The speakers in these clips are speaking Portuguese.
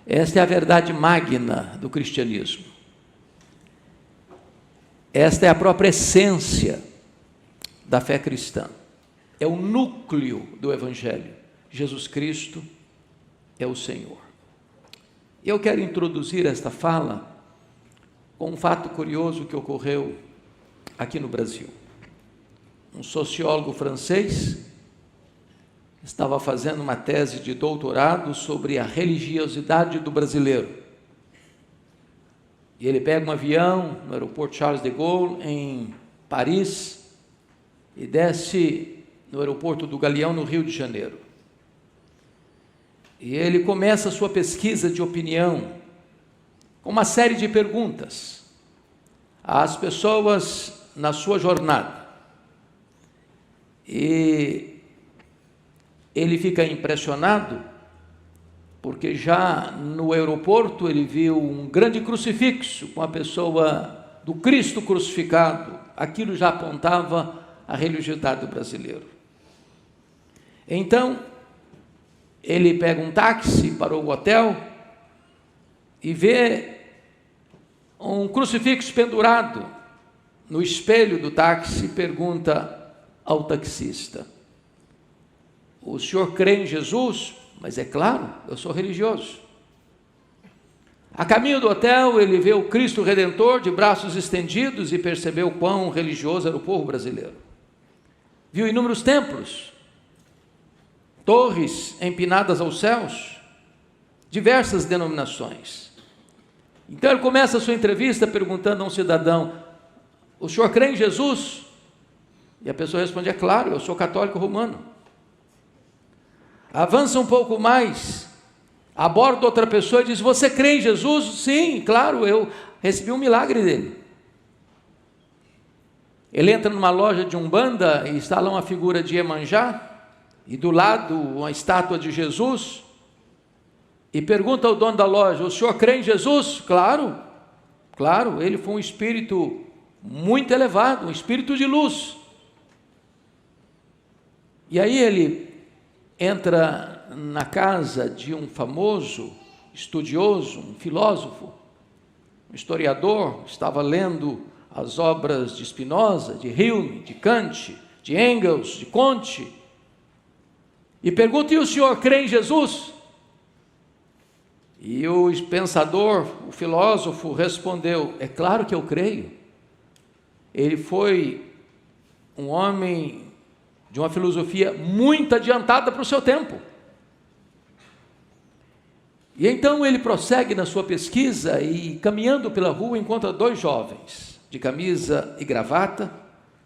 Esta é a verdade magna do cristianismo. Esta é a própria essência da fé cristã. É o núcleo do Evangelho. Jesus Cristo é o Senhor. Eu quero introduzir esta fala com um fato curioso que ocorreu aqui no Brasil. Um sociólogo francês estava fazendo uma tese de doutorado sobre a religiosidade do brasileiro. E ele pega um avião no aeroporto Charles de Gaulle, em Paris, e desce no aeroporto do Galeão, no Rio de Janeiro. E ele começa a sua pesquisa de opinião com uma série de perguntas às pessoas na sua jornada. E ele fica impressionado, porque já no aeroporto ele viu um grande crucifixo com a pessoa do Cristo crucificado. Aquilo já apontava a religiosidade do brasileiro. Então, ele pega um táxi para o hotel e vê um crucifixo pendurado no espelho do táxi e pergunta ao taxista: o senhor crê em Jesus? Mas é claro, eu sou religioso. A caminho do hotel, ele vê o Cristo Redentor de braços estendidos e percebeu quão religioso era o povo brasileiro. Viu inúmeros templos, torres empinadas aos céus, diversas denominações. Então ele começa a sua entrevista perguntando a um cidadão: o senhor crê em Jesus? E a pessoa responde: é claro, eu sou católico romano. Avança um pouco mais, aborda outra pessoa e diz: você crê em Jesus? Sim, claro, eu recebi um milagre dele. Ele entra numa loja de Umbanda e está lá uma figura de Iemanjá, e do lado uma estátua de Jesus, e pergunta ao dono da loja: o senhor crê em Jesus? Claro, claro, ele foi um espírito muito elevado, um espírito de luz. E aí ele entra na casa de um famoso estudioso, um filósofo, um historiador, estava lendo as obras de Spinoza, de Hume, de Kant, de Engels, de Comte, e pergunta: e o senhor crê em Jesus? E o pensador, o filósofo, respondeu: é claro que eu creio. Ele foi um homem de uma filosofia muito adiantada para o seu tempo. E então ele prossegue na sua pesquisa e, caminhando pela rua, encontra dois jovens, de camisa e gravata,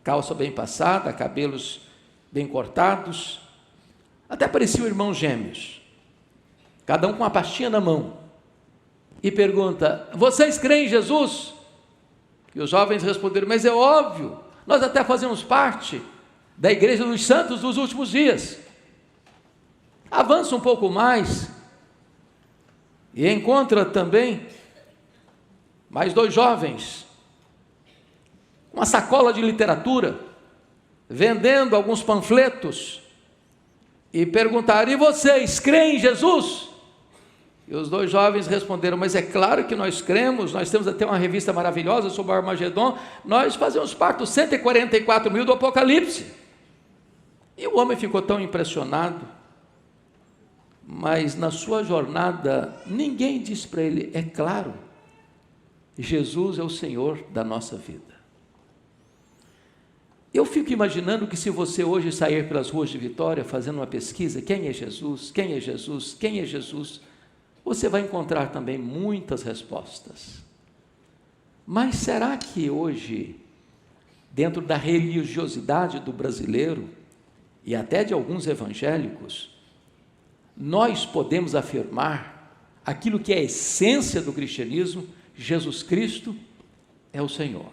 calça bem passada, cabelos bem cortados, até pareciam irmãos gêmeos, cada um com uma pastinha na mão, e pergunta: vocês creem em Jesus? E os jovens responderam: mas é óbvio, nós até fazemos parte da Igreja dos Santos dos Últimos Dias. Avança um pouco mais e encontra também mais dois jovens, uma sacola de literatura, vendendo alguns panfletos, e perguntaram: e vocês creem em Jesus? E os dois jovens responderam: mas é claro que nós cremos, nós temos até uma revista maravilhosa sobre o Armagedon, nós fazemos parte dos 144 mil do Apocalipse. E o homem ficou tão impressionado, mas na sua jornada ninguém disse para ele: é claro, Jesus é o Senhor da nossa vida. Eu fico imaginando que se você hoje sair pelas ruas de Vitória fazendo uma pesquisa: quem é Jesus? Quem é Jesus? Quem é Jesus? Você vai encontrar também muitas respostas. Mas será que hoje, dentro da religiosidade do brasileiro, e até de alguns evangélicos, nós podemos afirmar aquilo que é a essência do cristianismo: Jesus Cristo é o Senhor?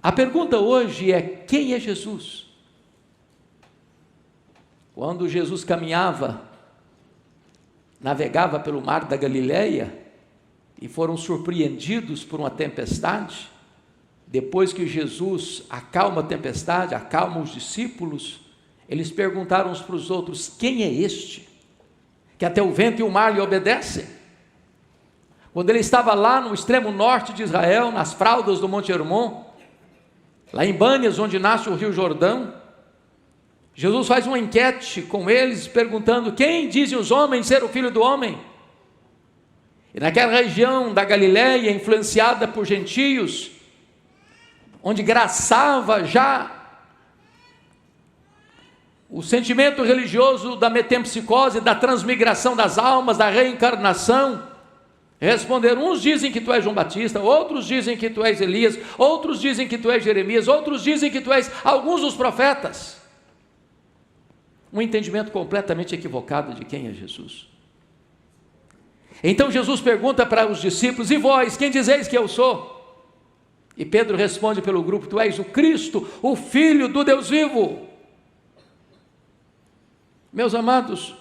A pergunta hoje é: quem é Jesus? Quando Jesus caminhava, navegava pelo mar da Galileia e foram surpreendidos por uma tempestade, depois que Jesus acalma a tempestade, acalma os discípulos, eles perguntaram uns para os outros: quem é este? que até o vento e o mar lhe obedecem. Quando ele estava lá no extremo norte de Israel, nas fraldas do Monte Hermon, lá em Bânias, onde nasce o Rio Jordão, Jesus faz uma enquete com eles, perguntando: quem dizem os homens ser o Filho do Homem? E naquela região da Galiléia, influenciada por gentios, onde graçava já o sentimento religioso da metempsicose, da transmigração das almas, da reencarnação, responderam: uns dizem que tu és João Batista, outros dizem que tu és Elias, outros dizem que tu és Jeremias, outros dizem que tu és alguns dos profetas. Um entendimento completamente equivocado de quem é Jesus. Então Jesus pergunta para os discípulos: e vós, quem dizeis que eu sou? E Pedro responde pelo grupo: tu és o Cristo, o Filho do Deus vivo. Meus amados,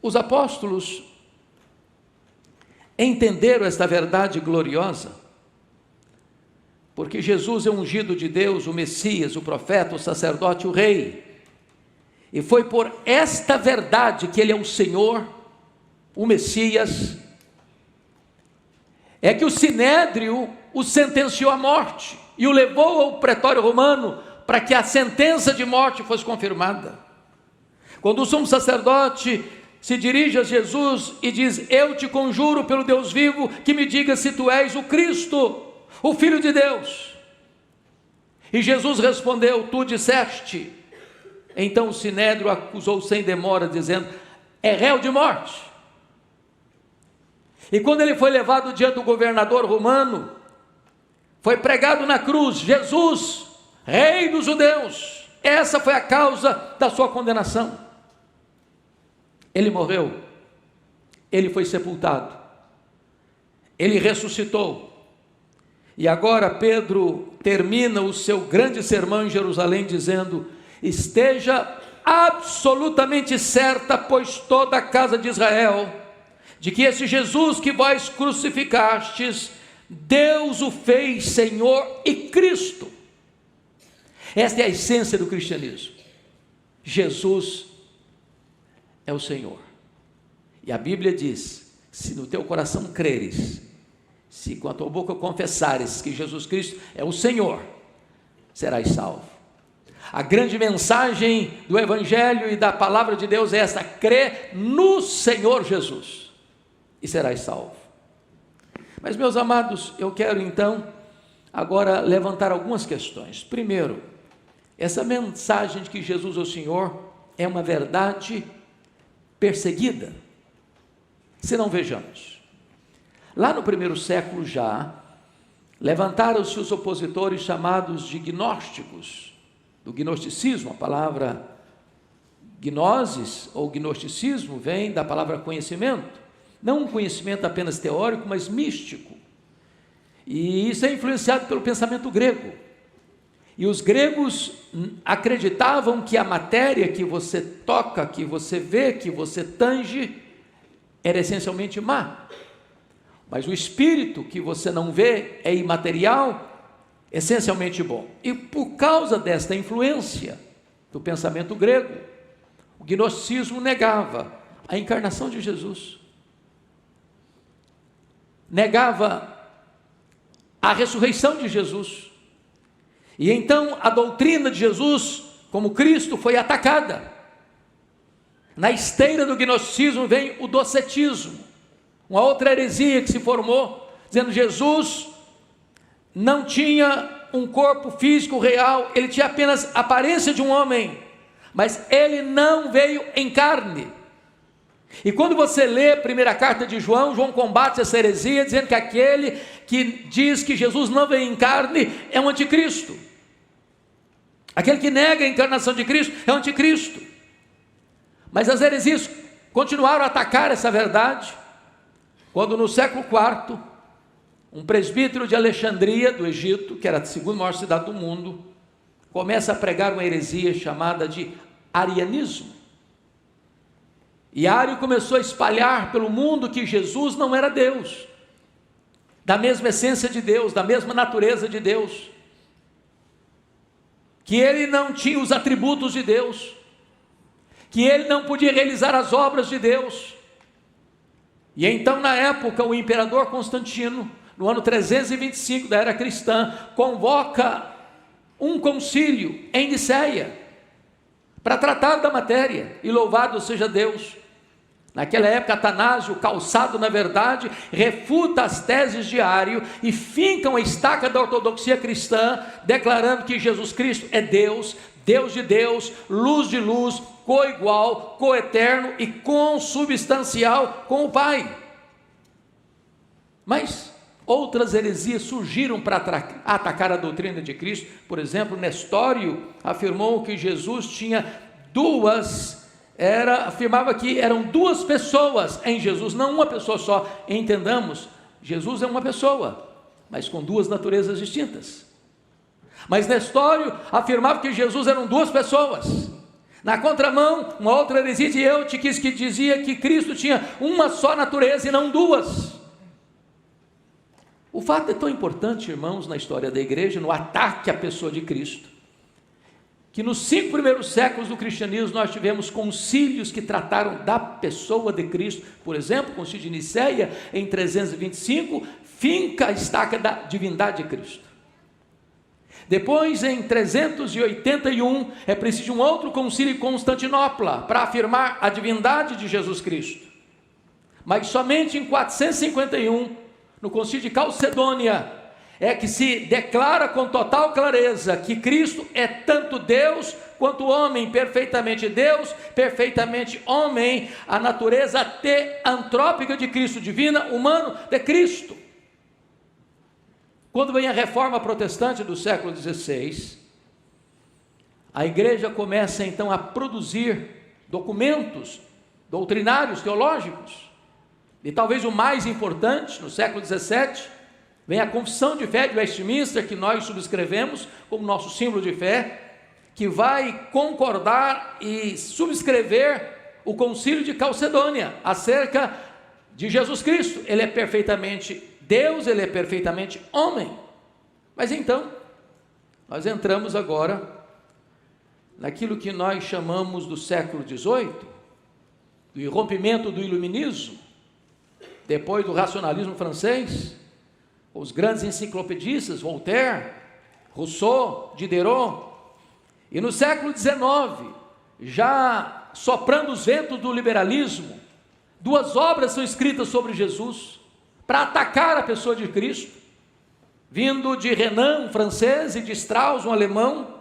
os apóstolos entenderam esta verdade gloriosa, porque Jesus é o ungido de Deus, o Messias, o profeta, o sacerdote, o rei, e foi por esta verdade que ele é o Senhor, o Messias, é que o Sinédrio o sentenciou à morte e o levou ao pretório romano para que a sentença de morte fosse confirmada. Quando o sumo sacerdote se dirige a Jesus e diz: eu te conjuro pelo Deus vivo que me diga se tu és o Cristo, o Filho de Deus. E Jesus respondeu: tu disseste. Então o Sinédrio acusou sem demora, dizendo: é réu de morte. E quando ele foi levado diante do governador romano, foi pregado na cruz: Jesus, Rei dos judeus. Essa foi a causa da sua condenação. Ele morreu, ele foi sepultado, ele ressuscitou, e agora Pedro termina o seu grande sermão em Jerusalém dizendo: esteja absolutamente certa, pois toda a casa de Israel, de que esse Jesus que vós crucificastes, Deus o fez Senhor e Cristo. Esta é a essência do cristianismo. Jesus é o Senhor. E a Bíblia diz: se no teu coração creres, se com a tua boca confessares que Jesus Cristo é o Senhor, serás salvo. A grande mensagem do Evangelho e da palavra de Deus é esta: crê no Senhor Jesus e serás salvo. Mas, meus amados, eu quero então agora levantar algumas questões. Primeiro, essa mensagem de que Jesus é o Senhor é uma verdade perseguida. Se não, vejamos. Lá no primeiro século já, levantaram-se os opositores chamados de gnósticos, do gnosticismo. A palavra gnosis ou gnosticismo vem da palavra conhecimento, não um conhecimento apenas teórico, mas místico, e isso é influenciado pelo pensamento grego, e os gregos acreditavam que a matéria que você toca, que você vê, que você tange, era essencialmente má, mas o espírito que você não vê é imaterial, essencialmente bom. E por causa desta influência do pensamento grego, o gnosticismo negava a encarnação de Jesus, negava a ressurreição de Jesus, e então a doutrina de Jesus como Cristo foi atacada. Na esteira do gnosticismo vem o docetismo, uma outra heresia que se formou, dizendo que Jesus não tinha um corpo físico real, ele tinha apenas a aparência de um homem, mas ele não veio em carne. E quando você lê a primeira carta de João, João combate essa heresia, dizendo que aquele que diz que Jesus não veio em carne é um anticristo. Aquele que nega a encarnação de Cristo é um anticristo. Mas as heresias continuaram a atacar essa verdade, quando no século IV, um presbítero de Alexandria, do Egito, que era a segunda maior cidade do mundo, começa a pregar uma heresia chamada de arianismo. E Ario começou a espalhar pelo mundo que Jesus não era Deus, da mesma essência de Deus, da mesma natureza de Deus, que ele não tinha os atributos de Deus, que ele não podia realizar as obras de Deus, E então, na época, o imperador Constantino, no ano 325 da era cristã, convoca um concílio em Nicéia para tratar da matéria, e louvado seja Deus. Naquela época, Atanásio, calçado na verdade, refuta as teses de Ário e fincam a estaca da ortodoxia cristã, declarando que Jesus Cristo é Deus, Deus de Deus, luz de luz, coigual, coeterno e consubstancial com o Pai. Mas outras heresias surgiram para atacar a doutrina de Cristo. Por exemplo, Nestório afirmou que Jesus tinha afirmava que eram duas pessoas em Jesus, não uma pessoa só. Entendamos, Jesus é uma pessoa, mas com duas naturezas distintas. Mas Nestório afirmava que Jesus eram duas pessoas. Na contramão, uma outra heresia de Eutiques que dizia que Cristo tinha uma só natureza e não duas. O fato é tão importante, irmãos, na história da igreja, no ataque à pessoa de Cristo, que nos 5 primeiros séculos do cristianismo nós tivemos concílios que trataram da pessoa de Cristo. Por exemplo, o concílio de Nicéia, em 325, finca a estaca da divindade de Cristo. Depois, em 381, é preciso um outro concílio em Constantinopla para afirmar a divindade de Jesus Cristo. Mas somente em 451, no concílio de Calcedônia, é que se declara com total clareza que Cristo é tanto Deus quanto homem, perfeitamente Deus, perfeitamente homem, a natureza teantrópica de Cristo, divina, humano de Cristo. Quando vem a reforma protestante do século XVI, a igreja começa então a produzir documentos doutrinários, teológicos, e talvez o mais importante, no século XVII, vem a Confissão de Fé de Westminster, que nós subscrevemos como nosso símbolo de fé, que vai concordar e subscrever o concílio de Calcedônia, acerca de Jesus Cristo. Ele é perfeitamente Deus, ele é perfeitamente homem. Mas então, nós entramos agora naquilo que nós chamamos do século XVIII, do irrompimento do iluminismo, depois do racionalismo francês, os grandes enciclopedistas, Voltaire, Rousseau, Diderot, e no século XIX, já soprando os ventos do liberalismo, 2 obras são escritas sobre Jesus, para atacar a pessoa de Cristo, vindo de Renan, um francês, e de Strauss, um alemão,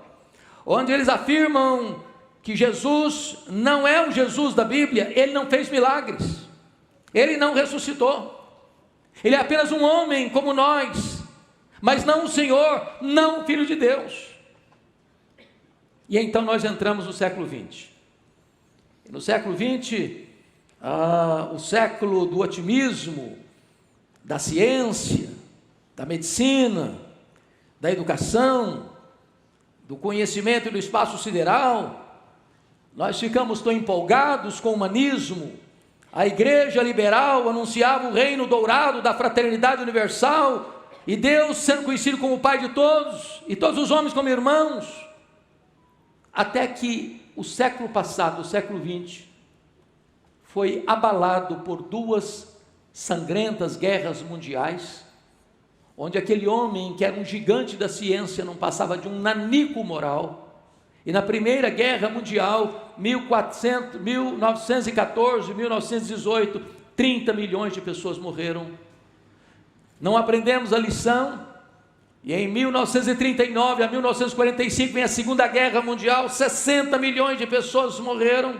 onde eles afirmam que Jesus não é o Jesus da Bíblia, ele não fez milagres, ele não ressuscitou, ele é apenas um homem como nós, mas não o Senhor, não o Filho de Deus. E então nós entramos no século XX. E no século XX, o século do otimismo, da ciência, da medicina, da educação, do conhecimento do espaço sideral. Nós ficamos tão empolgados com o humanismo. A igreja liberal anunciava o reino dourado da fraternidade universal, e Deus sendo conhecido como o Pai de todos, e todos os homens como irmãos, até que o século passado, o século XX, foi abalado por 2 sangrentas guerras mundiais, onde aquele homem que era um gigante da ciência não passava de um nanico moral. E na Primeira Guerra Mundial, 1914, 1918, 30 milhões de pessoas morreram. Não aprendemos a lição, e em 1939 a 1945 vem a Segunda Guerra Mundial, 60 milhões de pessoas morreram.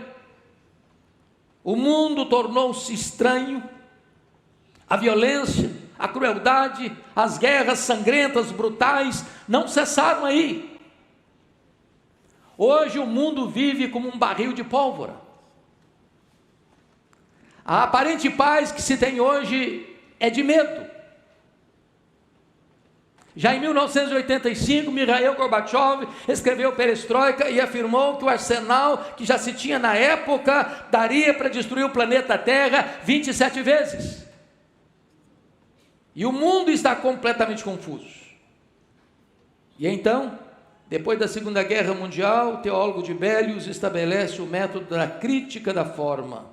O mundo tornou-se estranho, a violência, a crueldade, as guerras sangrentas, brutais, não cessaram aí. Hoje o mundo vive como um barril de pólvora. A aparente paz que se tem hoje é de medo. Já em 1985, Mikhail Gorbachev escreveu Perestroika e afirmou que o arsenal que já se tinha na época daria para destruir o planeta Terra 27 vezes. E o mundo está completamente confuso. E então, depois da Segunda Guerra Mundial, o teólogo Dibelius estabelece o método da crítica da forma.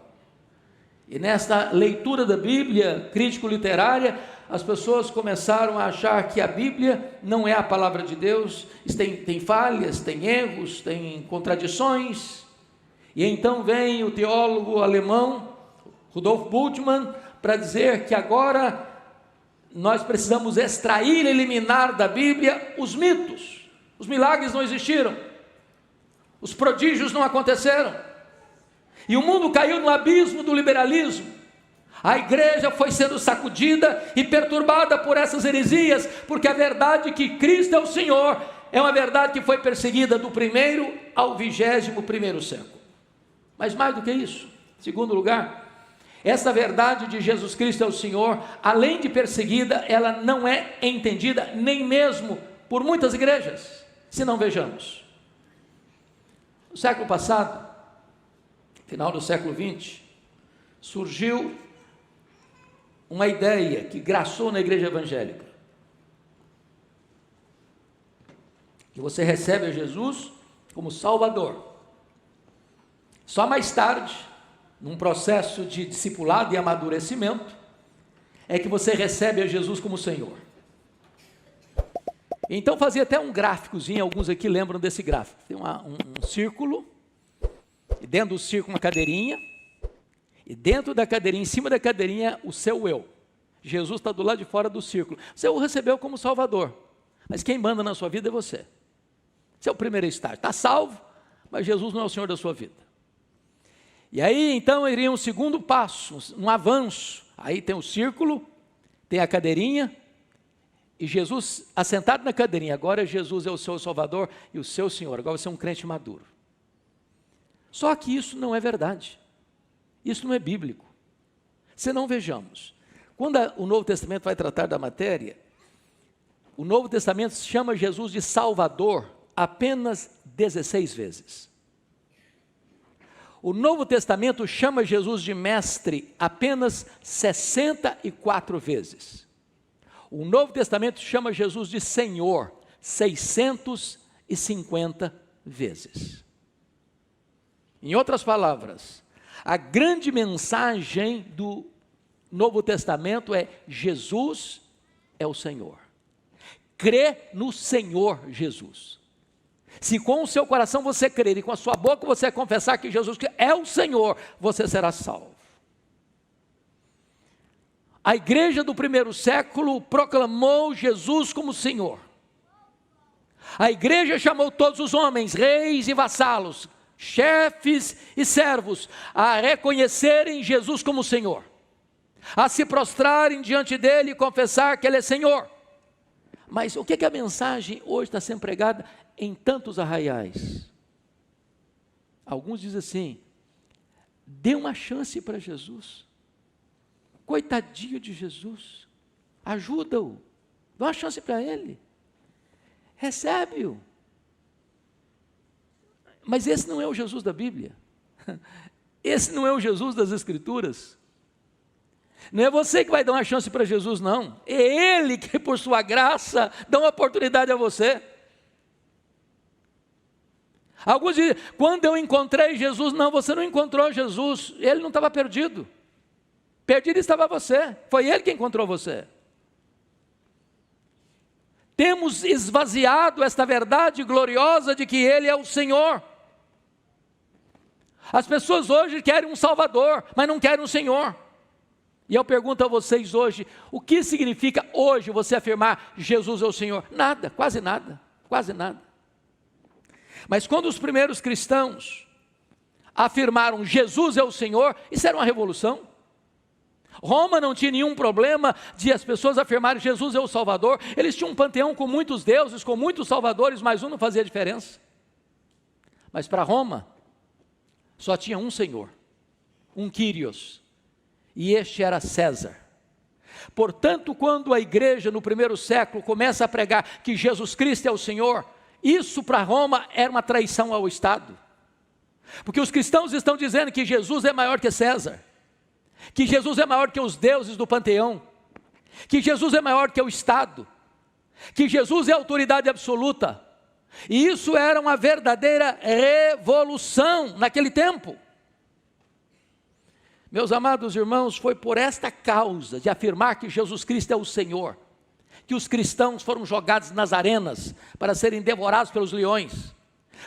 E nesta leitura da Bíblia, crítico-literária, as pessoas começaram a achar que a Bíblia não é a palavra de Deus, tem falhas, tem erros, tem contradições. E então vem o teólogo alemão, Rudolf Bultmann, para dizer que agora nós precisamos extrair, eliminar da Bíblia os mitos. Os milagres não existiram, os prodígios não aconteceram, e o mundo caiu no abismo do liberalismo. A igreja foi sendo sacudida e perturbada por essas heresias, porque a verdade que Cristo é o Senhor é uma verdade que foi perseguida do 1º ao 21º século. Mas mais do que isso, em segundo lugar, essa verdade de Jesus Cristo é o Senhor, além de perseguida, ela não é entendida nem mesmo por muitas igrejas. Se não, vejamos, no século passado, final do século XX, surgiu uma ideia que graçou na igreja evangélica, que você recebe a Jesus como Salvador. Só mais tarde, num processo de discipulado e amadurecimento, é que você recebe a Jesus como Senhor. Então fazia até um gráficozinho, alguns aqui lembram desse gráfico. Tem um círculo, e dentro do círculo uma cadeirinha, e dentro da cadeirinha, em cima da cadeirinha, o seu eu. Jesus está do lado de fora do círculo. Você o recebeu como Salvador, mas quem manda na sua vida é você. Esse é o primeiro estágio. Está salvo, mas Jesus não é o Senhor da sua vida. E aí então iria um segundo passo, um avanço. Aí tem o círculo, tem a cadeirinha, e Jesus assentado na cadeirinha. Agora Jesus é o seu Salvador e o seu Senhor. Agora você é um crente maduro. Só que isso não é verdade. Isso não é bíblico. Se não, vejamos. Quando o Novo Testamento vai tratar da matéria, o Novo Testamento chama Jesus de Salvador apenas 16 vezes. O Novo Testamento chama Jesus de Mestre apenas 64 vezes. O Novo Testamento chama Jesus de Senhor 650 vezes. Em outras palavras, a grande mensagem do Novo Testamento é: Jesus é o Senhor. Crê no Senhor Jesus. Se com o seu coração você crer e com a sua boca você confessar que Jesus é o Senhor, você será salvo. A igreja do 1º século proclamou Jesus como Senhor. A igreja chamou todos os homens, reis e vassalos, chefes e servos, a reconhecerem Jesus como Senhor, a se prostrarem diante dele e confessar que ele é Senhor. Mas o que a mensagem hoje está sendo pregada em tantos arraiais? Alguns dizem assim: dê uma chance para Jesus, coitadinho de Jesus, ajuda-o, dá uma chance para ele, recebe-o. Mas esse não é o Jesus da Bíblia, esse não é o Jesus das Escrituras. Não é você que vai dar uma chance para Jesus, não. É Ele que, por sua graça, dá uma oportunidade a você. Alguns dizem: quando eu encontrei Jesus, não, você não encontrou Jesus, Ele não estava perdido. Perdido estava você, foi Ele que encontrou você. Temos esvaziado esta verdade gloriosa de que Ele é o Senhor. As pessoas hoje querem um Salvador, mas não querem um Senhor. E eu pergunto a vocês hoje: o que significa hoje você afirmar Jesus é o Senhor? Nada, quase nada, quase nada. Mas quando os primeiros cristãos afirmaram Jesus é o Senhor, isso era uma revolução. Roma não tinha nenhum problema de as pessoas afirmarem Jesus é o Salvador. Eles tinham um panteão com muitos deuses, com muitos salvadores, mas um não fazia diferença. Mas para Roma, só tinha um Senhor, um Kyrios, e este era César. Portanto, quando a igreja no 1º século começa a pregar que Jesus Cristo é o Senhor, isso para Roma era uma traição ao Estado, porque os cristãos estão dizendo que Jesus é maior que César, que Jesus é maior que os deuses do panteão, que Jesus é maior que o Estado, que Jesus é autoridade absoluta. E isso era uma verdadeira revolução naquele tempo. Meus amados irmãos, foi por esta causa de afirmar que Jesus Cristo é o Senhor, que os cristãos foram jogados nas arenas para serem devorados pelos leões.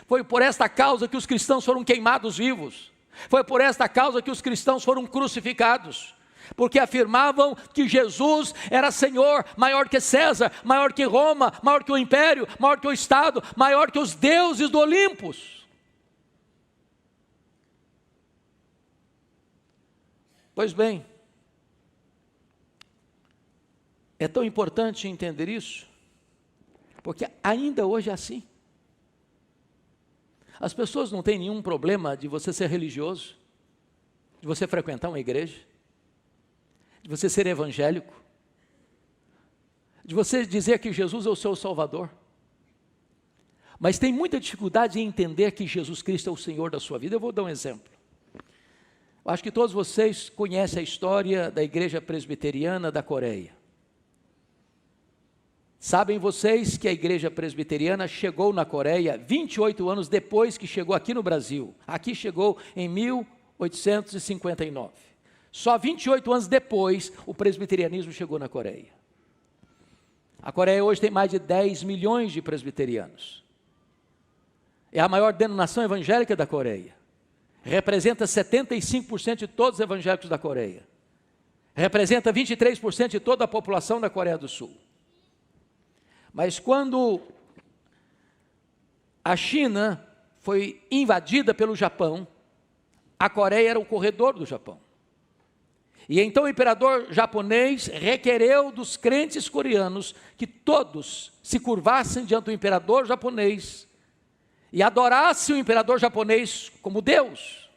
Foi por esta causa que os cristãos foram queimados vivos. Foi por esta causa que os cristãos foram crucificados, porque afirmavam que Jesus era Senhor, maior que César, maior que Roma, maior que o império, maior que o Estado, maior que os deuses do Olympus. Pois bem, é tão importante entender isso, porque ainda hoje é assim. As pessoas não têm nenhum problema de você ser religioso, de você frequentar uma igreja, de você ser evangélico, de você dizer que Jesus é o seu Salvador. Mas tem muita dificuldade em entender que Jesus Cristo é o Senhor da sua vida. Eu vou dar um exemplo. Eu acho que todos vocês conhecem a história da Igreja Presbiteriana da Coreia. Sabem vocês que a Igreja Presbiteriana chegou na Coreia 28 anos depois que chegou aqui no Brasil. Aqui chegou em 1859. Só 28 anos depois o presbiterianismo chegou na Coreia. A Coreia hoje tem mais de 10 milhões de presbiterianos. É a maior denominação evangélica da Coreia. Representa 75% de todos os evangélicos da Coreia. Representa 23% de toda a população da Coreia do Sul. Mas quando a China foi invadida pelo Japão, a Coreia era o corredor do Japão. E então o imperador japonês requereu dos crentes coreanos que todos se curvassem diante do imperador japonês e adorassem o imperador japonês como Deus.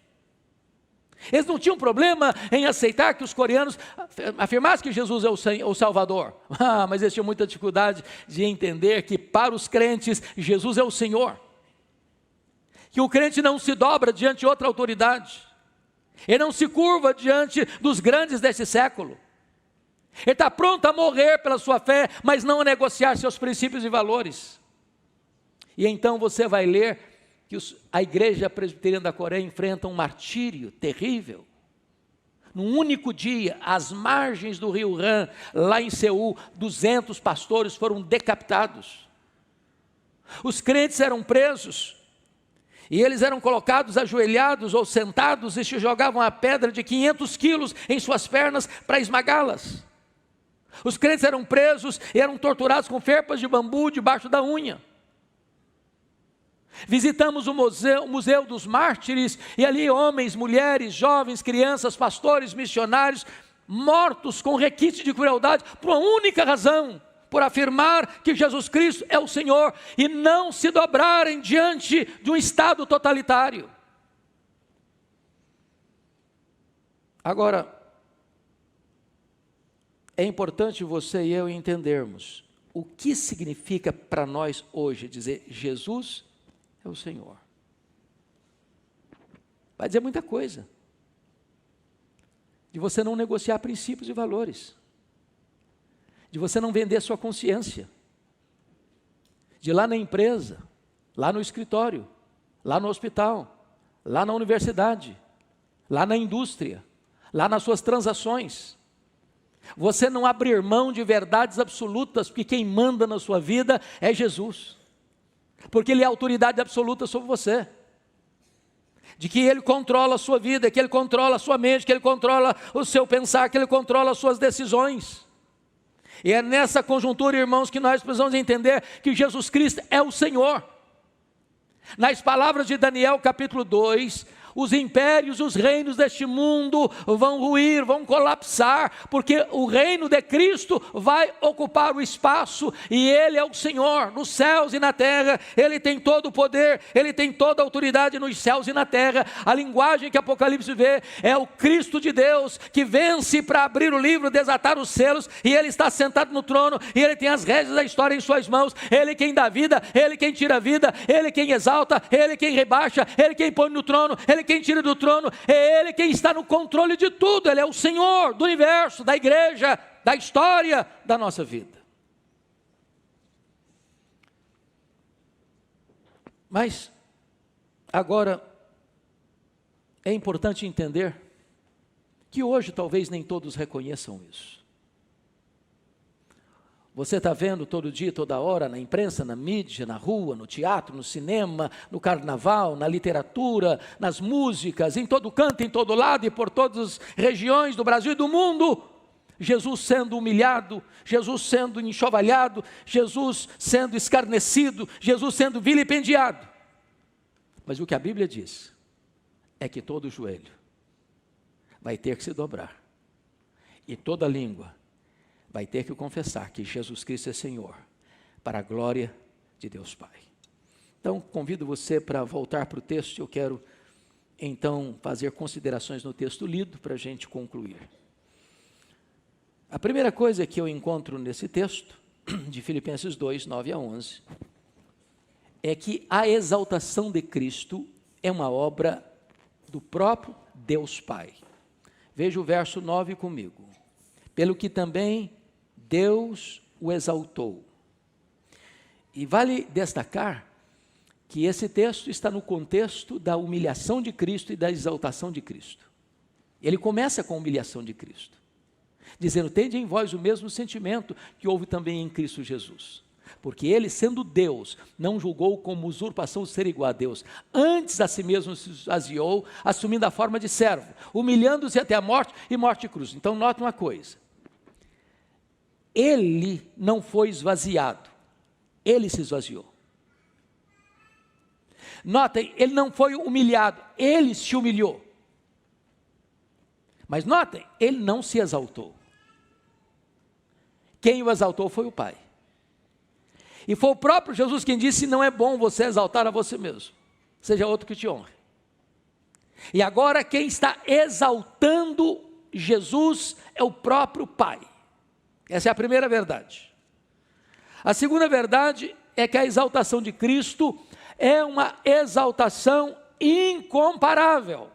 Eles não tinham problema em aceitar que os coreanos afirmassem que Jesus é o Salvador. Mas eles tinham muita dificuldade de entender que para os crentes Jesus é o Senhor. Que o crente não se dobra diante de outra autoridade. Ele não se curva diante dos grandes desse século. Ele está pronto a morrer pela sua fé, mas não a negociar seus princípios e valores. E então você vai ler que a Igreja Presbiteriana da Coreia enfrenta um martírio terrível. Num único dia, às margens do rio Han, lá em Seul, 200 pastores foram decapitados. Os crentes eram presos, e eles eram colocados ajoelhados ou sentados e se jogavam a pedra de 500 quilos em suas pernas para esmagá-las. Os crentes eram presos e eram torturados com ferpas de bambu debaixo da unha. Visitamos o Museu dos Mártires, e ali homens, mulheres, jovens, crianças, pastores, missionários, mortos com requinte de crueldade, por uma única razão, por afirmar que Jesus Cristo é o Senhor, e não se dobrarem diante de um Estado totalitário. Agora, é importante você e eu entendermos o que significa para nós hoje dizer Jesus é o Senhor. Vai dizer muita coisa. De você não negociar princípios e valores. De você não vender sua consciência. De ir lá na empresa, lá no escritório, lá no hospital, lá na universidade, lá na indústria, lá nas suas transações. Você não abrir mão de verdades absolutas, porque quem manda na sua vida é Jesus. Porque Ele é a autoridade absoluta sobre você. De que Ele controla a sua vida, que Ele controla a sua mente, que Ele controla o seu pensar, que Ele controla as suas decisões. E é nessa conjuntura, irmãos, que nós precisamos entender que Jesus Cristo é o Senhor. Nas palavras de Daniel capítulo 2, os impérios, os reinos deste mundo vão ruir, vão colapsar, porque o reino de Cristo vai ocupar o espaço, e Ele é o Senhor, nos céus e na terra. Ele tem todo o poder, Ele tem toda a autoridade nos céus e na terra. A linguagem que Apocalipse vê é o Cristo de Deus, que vence para abrir o livro, desatar os selos, e Ele está sentado no trono, e Ele tem as rédeas da história em suas mãos. Ele quem dá vida, Ele quem tira a vida, Ele quem exalta, Ele quem rebaixa, Ele quem põe no trono, Ele quem tira do trono, é Ele quem está no controle de tudo. Ele é o Senhor do universo, da igreja, da história da nossa vida. Mas agora é importante entender que hoje talvez nem todos reconheçam isso. Você está vendo todo dia, toda hora, na imprensa, na mídia, na rua, no teatro, no cinema, no carnaval, na literatura, nas músicas, em todo canto, em todo lado e por todas as regiões do Brasil e do mundo, Jesus sendo humilhado, Jesus sendo enxovalhado, Jesus sendo escarnecido, Jesus sendo vilipendiado. Mas o que a Bíblia diz é que todo joelho vai ter que se dobrar e toda língua vai ter que confessar que Jesus Cristo é Senhor, para a glória de Deus Pai. Então, convido você para voltar para o texto. Eu quero, então, fazer considerações no texto lido para a gente concluir. A primeira coisa que eu encontro nesse texto, de Filipenses 2, 9 a 11, é que a exaltação de Cristo é uma obra do próprio Deus Pai. Veja o verso 9 comigo. Pelo que também Deus o exaltou. E vale destacar que esse texto está no contexto da humilhação de Cristo e da exaltação de Cristo. Ele começa com a humilhação de Cristo, dizendo: tende em vós o mesmo sentimento que houve também em Cristo Jesus. Porque ele, sendo Deus, não julgou como usurpação ser igual a Deus. Antes a si mesmo se esvaziou, assumindo a forma de servo, humilhando-se até a morte e morte de cruz. Então note uma coisa. Ele não foi esvaziado, ele se esvaziou. Notem, ele não foi humilhado, ele se humilhou. Mas notem, ele não se exaltou. Quem o exaltou foi o Pai. E foi o próprio Jesus quem disse: não é bom você exaltar a você mesmo, seja outro que te honre. E agora quem está exaltando Jesus é o próprio Pai. Essa é a primeira verdade. A segunda verdade é que a exaltação de Cristo é uma exaltação incomparável.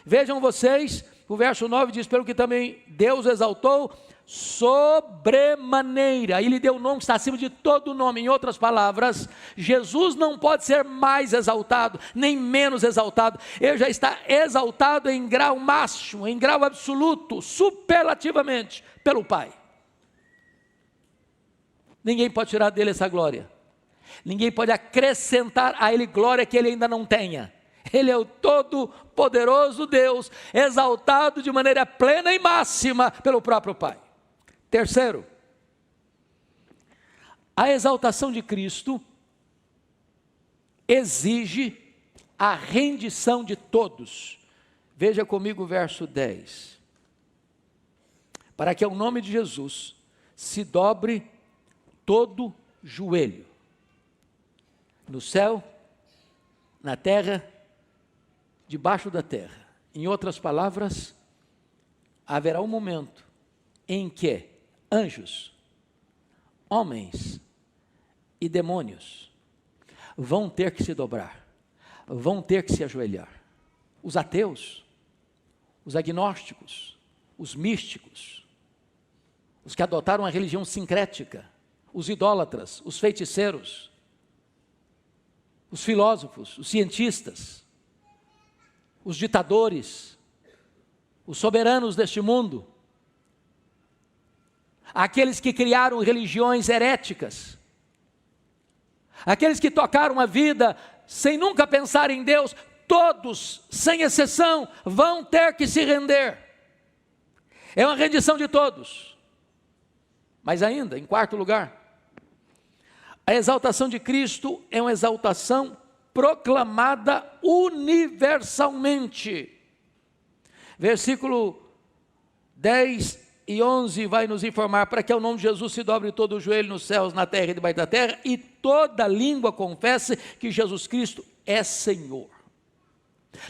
Vejam vocês, o verso 9 diz: pelo que também Deus exaltou sobremaneira, e lhe deu um nome que está acima de todo nome. Em outras palavras, Jesus não pode ser mais exaltado, nem menos exaltado. Ele já está exaltado em grau máximo, em grau absoluto, superlativamente, pelo Pai. Ninguém pode tirar dele essa glória. Ninguém pode acrescentar a ele glória que ele ainda não tenha. Ele é o todo-poderoso Deus, exaltado de maneira plena e máxima pelo próprio Pai. Terceiro, a exaltação de Cristo exige a rendição de todos. Veja comigo o verso 10. Para que ao nome de Jesus se dobre todo joelho, no céu, na terra, debaixo da terra. Em outras palavras, haverá um momento em que anjos, homens e demônios vão ter que se dobrar, vão ter que se ajoelhar. Os ateus, os agnósticos, os místicos, os que adotaram a religião sincrética, os idólatras, os feiticeiros, os filósofos, os cientistas, os ditadores, os soberanos deste mundo, aqueles que criaram religiões heréticas, aqueles que tocaram a vida sem nunca pensar em Deus, todos, sem exceção, vão ter que se render. É uma rendição de todos. Mas ainda, em quarto lugar, a exaltação de Cristo é uma exaltação proclamada universalmente. Versículo 10 e 11 vai nos informar: para que ao nome de Jesus se dobre todo o joelho nos céus, na terra e debaixo da terra, e toda língua confesse que Jesus Cristo é Senhor.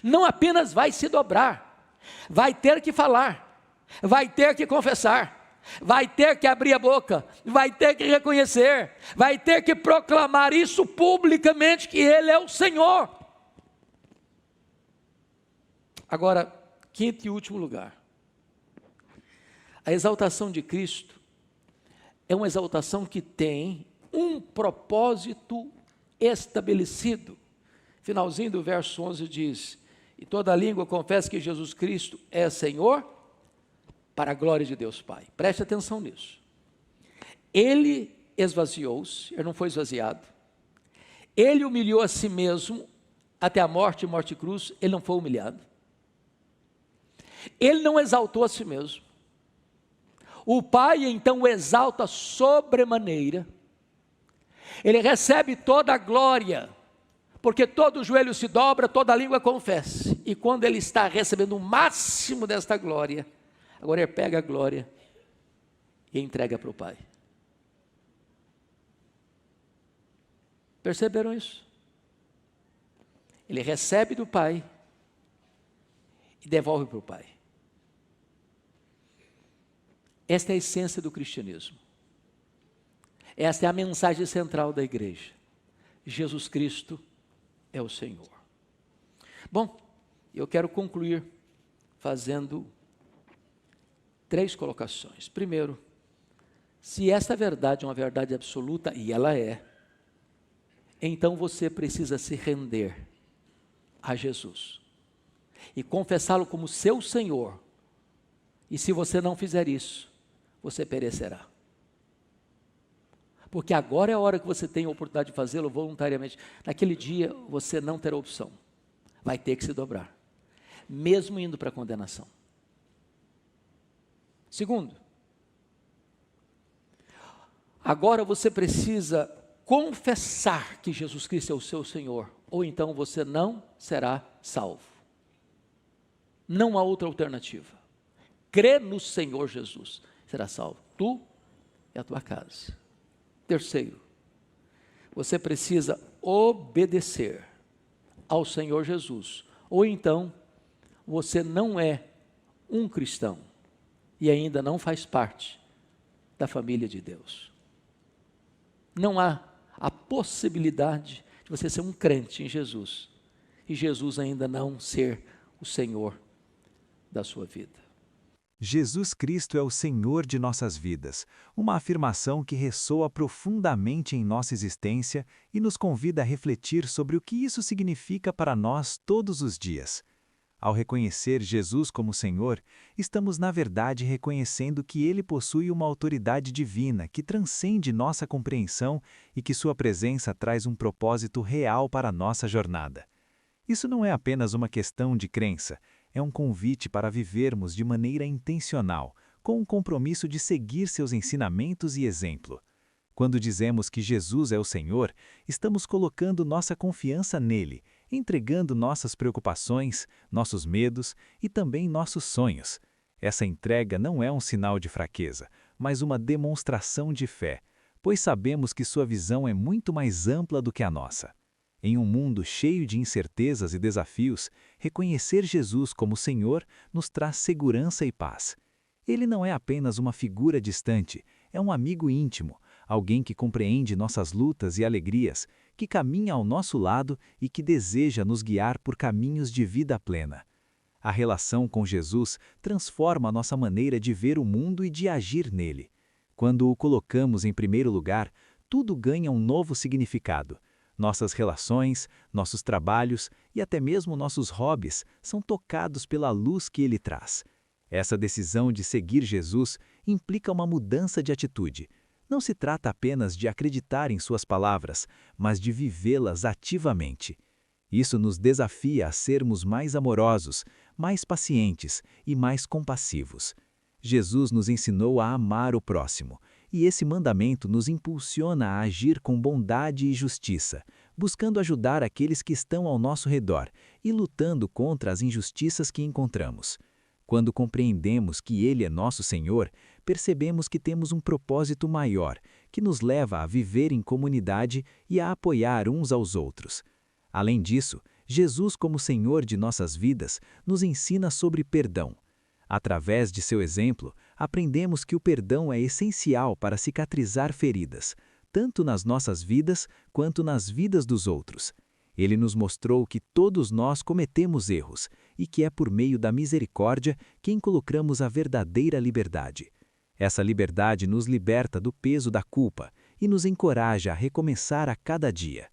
Não apenas vai se dobrar, vai ter que falar, vai ter que confessar, vai ter que abrir a boca, vai ter que reconhecer, vai ter que proclamar isso publicamente, que Ele é o Senhor. Agora, quinto e último lugar, a exaltação de Cristo é uma exaltação que tem um propósito estabelecido. Finalzinho do verso 11 diz: e toda língua confessa que Jesus Cristo é Senhor, para a glória de Deus Pai. Preste atenção nisso. Ele esvaziou-se, ele não foi esvaziado. Ele humilhou a si mesmo até a morte e morte de cruz, ele não foi humilhado. Ele não exaltou a si mesmo. O Pai então o exalta sobremaneira. Ele recebe toda a glória, porque todo joelho se dobra, toda língua confessa. E quando ele está recebendo o máximo desta glória, agora ele pega a glória e entrega para o Pai. Perceberam isso? Ele recebe do Pai e devolve para o Pai. Esta é a essência do cristianismo. Esta é a mensagem central da igreja. Jesus Cristo é o Senhor. Bom, eu quero concluir fazendo 3 colocações. Primeiro, se esta verdade é uma verdade absoluta, e ela é, então você precisa se render a Jesus e confessá-lo como seu Senhor. E se você não fizer isso, você perecerá. Porque agora é a hora que você tem a oportunidade de fazê-lo voluntariamente. Naquele dia você não terá opção. Vai ter que se dobrar, mesmo indo para a condenação. Segundo, agora você precisa confessar que Jesus Cristo é o seu Senhor, ou então você não será salvo. Não há outra alternativa. Crê no Senhor Jesus, será salvo, tu e a tua casa. Terceiro, você precisa obedecer ao Senhor Jesus, ou então você não é um cristão e ainda não faz parte da família de Deus. Não há a possibilidade de você ser um crente em Jesus e Jesus ainda não ser o Senhor da sua vida. Jesus Cristo é o Senhor de nossas vidas, uma afirmação que ressoa profundamente em nossa existência e nos convida a refletir sobre o que isso significa para nós todos os dias. Ao reconhecer Jesus como Senhor, estamos na verdade reconhecendo que Ele possui uma autoridade divina que transcende nossa compreensão e que sua presença traz um propósito real para a nossa jornada. Isso não é apenas uma questão de crença, é um convite para vivermos de maneira intencional, com o compromisso de seguir seus ensinamentos e exemplo. Quando dizemos que Jesus é o Senhor, estamos colocando nossa confiança nele, entregando nossas preocupações, nossos medos e também nossos sonhos. Essa entrega não é um sinal de fraqueza, mas uma demonstração de fé, pois sabemos que sua visão é muito mais ampla do que a nossa. Em um mundo cheio de incertezas e desafios, reconhecer Jesus como Senhor nos traz segurança e paz. Ele não é apenas uma figura distante, é um amigo íntimo, alguém que compreende nossas lutas e alegrias, que caminha ao nosso lado e que deseja nos guiar por caminhos de vida plena. A relação com Jesus transforma a nossa maneira de ver o mundo e de agir nele. Quando o colocamos em primeiro lugar, tudo ganha um novo significado. Nossas relações, nossos trabalhos e até mesmo nossos hobbies são tocados pela luz que ele traz. Essa decisão de seguir Jesus implica uma mudança de atitude. Não se trata apenas de acreditar em suas palavras, mas de vivê-las ativamente. Isso nos desafia a sermos mais amorosos, mais pacientes e mais compassivos. Jesus nos ensinou a amar o próximo, e esse mandamento nos impulsiona a agir com bondade e justiça, buscando ajudar aqueles que estão ao nosso redor e lutando contra as injustiças que encontramos. Quando compreendemos que Ele é nosso Senhor, percebemos que temos um propósito maior, que nos leva a viver em comunidade e a apoiar uns aos outros. Além disso, Jesus, como Senhor de nossas vidas, nos ensina sobre perdão. Através de seu exemplo, aprendemos que o perdão é essencial para cicatrizar feridas, tanto nas nossas vidas quanto nas vidas dos outros. Ele nos mostrou que todos nós cometemos erros e que é por meio da misericórdia que encontramos a verdadeira liberdade. Essa liberdade nos liberta do peso da culpa e nos encoraja a recomeçar a cada dia.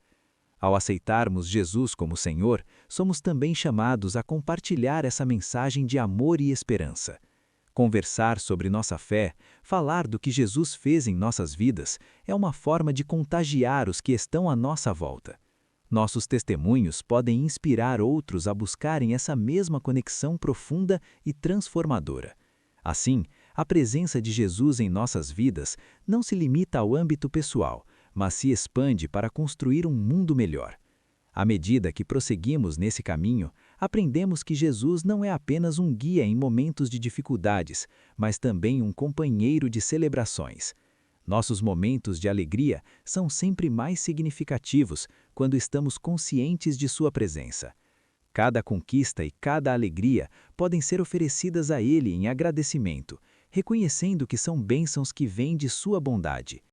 Ao aceitarmos Jesus como Senhor, somos também chamados a compartilhar essa mensagem de amor e esperança. Conversar sobre nossa fé, falar do que Jesus fez em nossas vidas, é uma forma de contagiar os que estão à nossa volta. Nossos testemunhos podem inspirar outros a buscarem essa mesma conexão profunda e transformadora. Assim, a presença de Jesus em nossas vidas não se limita ao âmbito pessoal, mas se expande para construir um mundo melhor. À medida que prosseguimos nesse caminho, aprendemos que Jesus não é apenas um guia em momentos de dificuldades, mas também um companheiro de celebrações. Nossos momentos de alegria são sempre mais significativos quando estamos conscientes de sua presença. Cada conquista e cada alegria podem ser oferecidas a Ele em agradecimento, reconhecendo que são bênçãos que vêm de sua bondade.